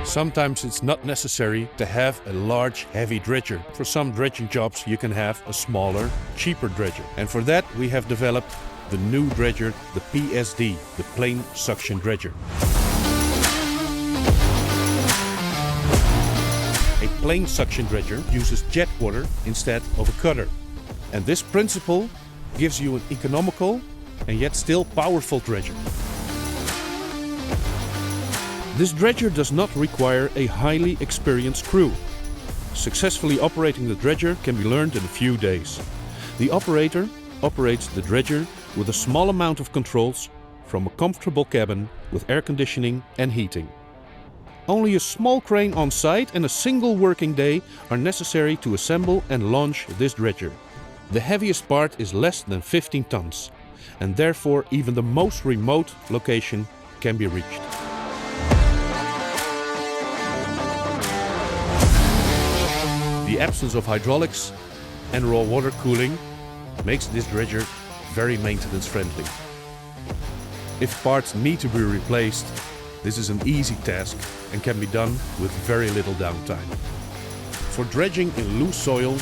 Sometimes it's not necessary to have a large, heavy dredger. For some dredging jobs you can have a smaller, cheaper dredger. And for that we have developed the new dredger, the PSD, the Plain Suction Dredger. A plain suction dredger uses jet water instead of a cutter. And this principle gives you an economical and yet still powerful dredger. This dredger does not require a highly experienced crew. Successfully operating the dredger can be learned in a few days. The operator operates the dredger with a small amount of controls from a comfortable cabin with air conditioning and heating. Only a small crane on site and a single working day are necessary to assemble and launch this dredger. The heaviest part is less than 15 tons, and therefore even the most remote location can be reached. The absence of hydraulics and raw water cooling makes this dredger very maintenance friendly. If parts need to be replaced, this is an easy task and can be done with very little downtime. For dredging in loose soil,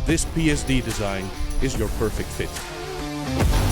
this PSD design is your perfect fit.